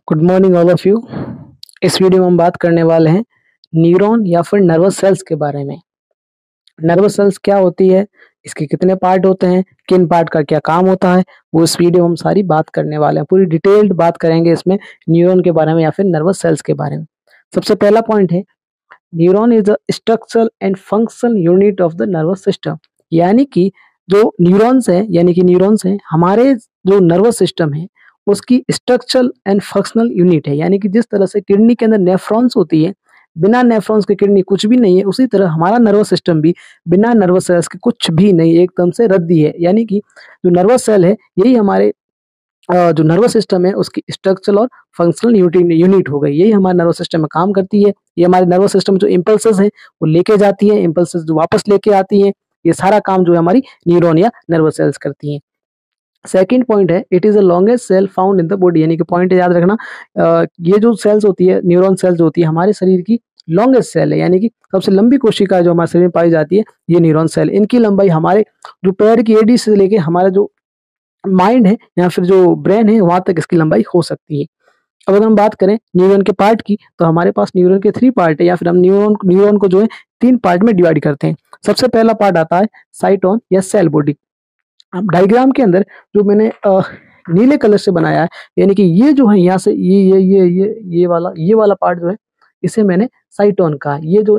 Good morning all of you. इस video में हम बात करने वाले हैं न्यूरॉन या फिर नर्वस सेल्स के बारे में। नर्वस सेल्स क्या होती है, इसके कितने पार्ट होते हैं, किन पार्ट का क्या काम होता है, वो इस वीडियो में हम सारी बात करने वाले हैं। पूरी डिटेल्ड बात करेंगे इसमें न्यूरॉन के बारे में या फिर नर्वस सेल्स के बारे में। सबसे पहला पॉइंट है, neuron is the structural and functional unit of the nervous system. यानी कि जो न्यूरॉन्स हैं हमारे जो नर्वस सिस्टम है उसकी स्ट्रक्चरल एंड फंक्शनल यूनिट है। यानी कि जिस तरह से किडनी के अंदर नेफ्रॉन्स होती है, बिना नेफ्रॉन्स के किडनी कुछ भी नहीं है, उसी तरह हमारा नर्वस सिस्टम भी बिना नर्वस सेल्स के कुछ भी नहीं, एकदम से रद्दी है। यानी कि जो नर्वस सेल है यही हमारे जो नर्वस सिस्टम है उसकी स्ट्रक्चरल और फंक्शनल यूनिट हो गई। यही हमारे नर्वस सिस्टम में काम करती है। ये हमारे नर्वस सिस्टम जो इम्पल्सेस है वो लेके जाती है, इम्पल्सेस जो वापस लेके आती है, ये सारा काम जो है हमारी न्यूरॉन या नर्वस सेल्स करती हैं। सेकंड पॉइंट है, it is the longest cell found in the body. यानी कि पॉइंट याद रखना, ये जो सेल्स होती है, न्यूरॉन सेल्स होती है, हमारे शरीर की लॉन्गेस्ट सेल है। यानी कि सबसे लंबी कोशिका जो हमारे शरीर में पाई जाती है ये न्यूरॉन सेल। इनकी लंबाई हमारे जो पैर की एडी से लेके हमारा जो माइंड है या फिर जो ब्रेन है वहां तक इसकी लंबाई हो सकती है। अब अगर हम बात करें न्यूरॉन के पार्ट की, तो हमारे पास न्यूरॉन के 3 पार्ट है, या फिर हम न्यूरॉन को जो है 3 पार्ट में डिवाइड करते हैं। सबसे पहला पार्ट आता है साइटोन या सेल बॉडी। अब डायग्राम के अंदर जो मैंने नीले कलर से बनाया है, यानी कि ये जो है यहाँ से ये वाला पार्ट जो है इसे मैंने साइटोन कहा। ये जो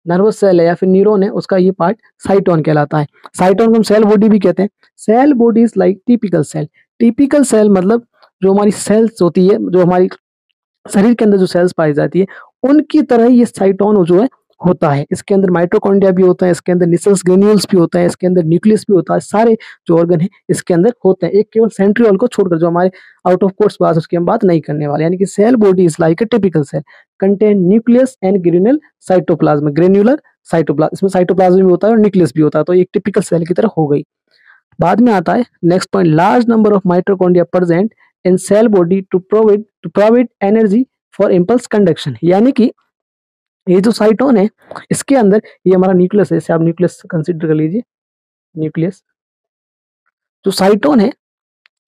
नर्वस सेल है या फिर न्यूरॉन है उसका ये पार्ट साइटोन कहलाता है। साइटोन को हम सेल बॉडी भी कहते हैं। Cell body is like typical cell. Typical cell मतलब जो हमारी सेल्स होती है, जो हमारी शरीर के अंदर जो सेल्स पाई जाती है उनकी तरह ही ये साइटोन जो है होता है। इसके अंदर माइटोकॉन्ड्रिया भी होता है, इसके अंदर निसल्स ग्रेन्यूल्स भी होता है, इसके अंदर न्यूक्लियस भी होता है। सारे जो ऑर्गन है इसके अंदर होते हैं, एक केवल सेंट्रियोल को छोड़कर जो हमारे आउट ऑफ कोर्स बात उसकी हम बात नहीं करने वाले। यानी कि cell body is like a typical cell contain nucleus and granule cytoplasm. Granular cytoplasm, इसमें साइटोप्लाज्म भी होता है और न्यूक्लियस भी होता है, तो एक टिपिकल सेल की तरह हो गई। बाद में आता है next point, large number of mitochondria present in cell body to provide energy for impulse conduction. यानी कि ये जो साइटोन है इसके अंदर ये हमारा न्यूक्लियस है, इसे आप न्यूक्लियस कंसीडर कर लीजिए। न्यूक्लियस जो साइटोन है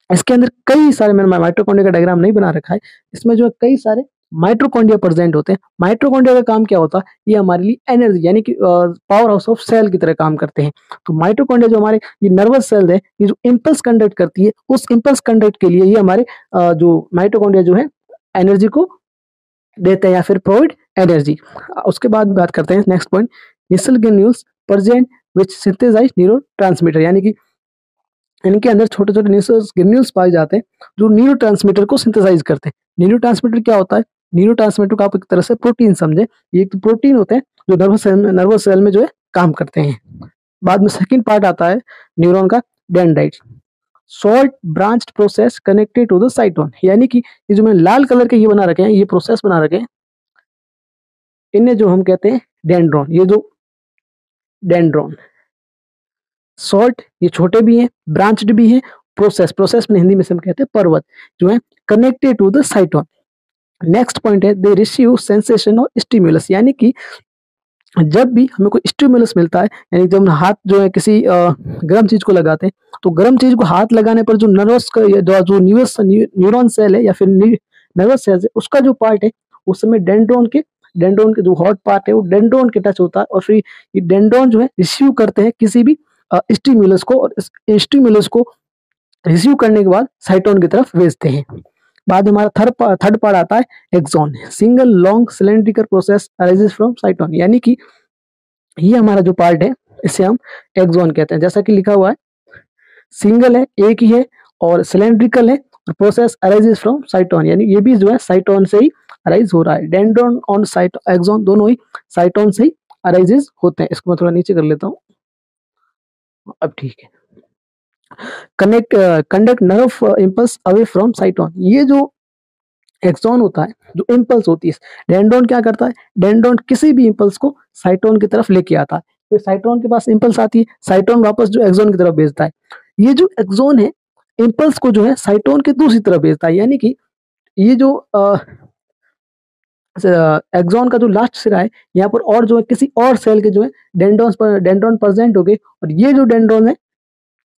इसके अंदर कई सारे, मैंने माइटोकॉन्ड्रिया का डायग्राम नहीं बना रखा है, इसमें जो है कई सारे माइटोकॉन्ड्रिया प्रेजेंट होते हैं। माइटोकॉन्ड्रिया का काम क्या होता है, ये हमारे लिए एनर्जी यानी कि पावर हाउस ऑफ सेल की तरह काम करते हैं। तो माइटोकॉन्ड्रिया जो हमारे ये नर्वस सेल है, ये जो इम्पल्स कंडक्ट करती है, उस इम्पल्स कंडक्ट के लिए ये हमारे जो माइटोकॉन्ड्रिया जो है एनर्जी को देते हैं या फिर प्रोवाइड एनर्जी। उसके बाद बात करते हैं next point, Nissl granules present which synthesize neurotransmitter. यानी कि इनके अंदर छोटे छोटे ग्रेन्यूल्स पाए जाते हैं जो न्यूरोट्रांसमीटर को सिंथेसाइज करते हैं। न्यूरोट्रांसमीटर क्या होता है, न्यूरोट्रांसमीटर को आप एक तरह से प्रोटीन समझे। ये एक तो प्रोटीन होते हैं जो नर्वस सेल में जो है काम करते हैं। बाद में सेकंड पार्ट आता है न्यूरॉन का, dendrite, short branched process connected to the cyton. यानी कि ये जो मैंने लाल कलर के ये बना रखे हैं, ये प्रोसेस बना रखे हैं, इन्हें जो हम कहते हैं डेंड्रॉन। ये जो डेंड्रॉन शॉर्ट, ये छोटे भी हैं, ब्रांच्ड भी हैं, प्रोसेस में हिंदी में से हम कहते हैं पर्वत, जो है connected to the cyton. Next point है, दे रिसीव सेंसेशन और स्टिमुलस। यानी कि जब भी हमें कोई स्टिमुलस मिलता है, यानी जब हम हाथ जो है किसी गर्म चीज को लगाते हैं, तो गर्म चीज को हाथ लगाने पर जो नर्वस का जो न्यूरॉन सेल है या फिर नर्वस सेल है उसका जो पार्ट है उस समय डेंड्रोन के जो हॉट पार्ट है वो डेंड्रोन के टच होता है, और फिर ये डेंड्रोन जो है रिसीव करते हैं किसी भी स्टिमुलस को, और इस स्टिमुलस को रिसीव करने के बाद साइटोन की तरफ भेजते हैं। बाद में हमारा थर्ड पार्ट आता है axon, single long cylindrical process arises from cyton. यानी कि ये हमारा जो पार्ट है इसे हम एक्सॉन कहते हैं। जैसा कि लिखा हुआ है, सिंगल है, एक ही है, और सिलेंड्रिकल है, और प्रोसेस अराइजेस फ्रॉम साइटोन। यानी ये भी जो है साइटोन से ही अराइज हो रहा है। डेंड्रोन और एक्सॉन दोनों ही साइटोन से ही अराइजेस होते हैं। इसको मैं थोड़ा नीचे कर लेता हूँ, अब ठीक है। Conduct nerve impulse away from साइटोन। ये जो एक्सॉन होता है, जो इम्पल्स होती है, डेंड्रोन क्या करता है, डेंड्रोन किसी भी इम्पल्स को साइटोन की तरफ लेके आता है, फिर साइटोन के पास इम्पल्स आती है, साइटोन वापस जो एक्सॉन की तरफ भेजता है। ये जो एक्सॉन है इम्पल्स को जो है साइटोन के दूसरी तरफ भेजता है। यानी कि ये जो एक्सॉन का जो लास्ट सिरा है यहाँ पर और जो है किसी और सेल के जो है डेंड्रोन प्रेजेंट हो गए, और ये जो डेंड्रोन है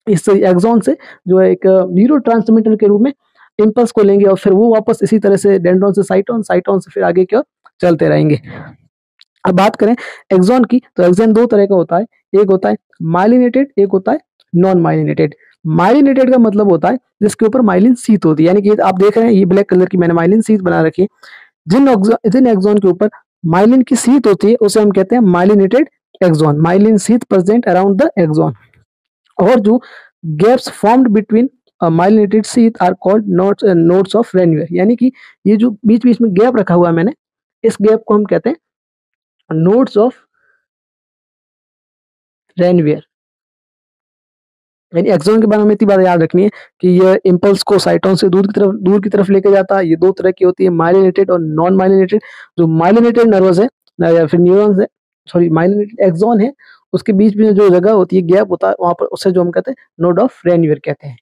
इस एक्सॉन से जो है एक न्यूरोट्रांसमीटर के रूप में इम्पल्स को लेंगे और फिर वो वापस इसी तरह से डेंड्रॉन से साइटोन, साइटोन से फिर आगे की ओर चलते रहेंगे। अब बात करें एक्सॉन की, तो एक्सॉन दो तरह का होता है, एक होता है माइलिनेटेड, एक होता है नॉन माइलिनेटेड। माइलिनेटेड का मतलब होता है जिसके ऊपर माइलिन शीथ होती है, यानी कि आप देख रहे हैं ये ब्लैक कलर की मैंने माइलिन शीथ बना रखी है। जिन एक्सॉन के ऊपर माइलिन की शीथ होती है उसे हम कहते हैं myelinated axon, myelin sheath present around the axon. और जो gaps formed between myelinated sheath are called nodes of Ranvier, यानी कि ये जो बीच बीच में गैप रखा हुआ है मैंने, इस गैप को हम कहते हैं नोड्स ऑफ रेनवियर। यानी एक्सॉन के बारे में इतनी बात याद रखनी है कि ये इम्पल्स को साइटोन से दूर की तरफ लेके जाता है। ये दो तरह की होती है, माइलिनेटेड और नॉन माइलिनेटेड। जो माइलिनेटेड नर्वस है या फिर न्यूरॉन्स है, सॉरी माइलिनेटेड एक्सॉन है, उसके बीच में जो जगह होती है, गैप होता है, वहां पर उसे जो हम कहते हैं नोड ऑफ रेनवियर कहते हैं।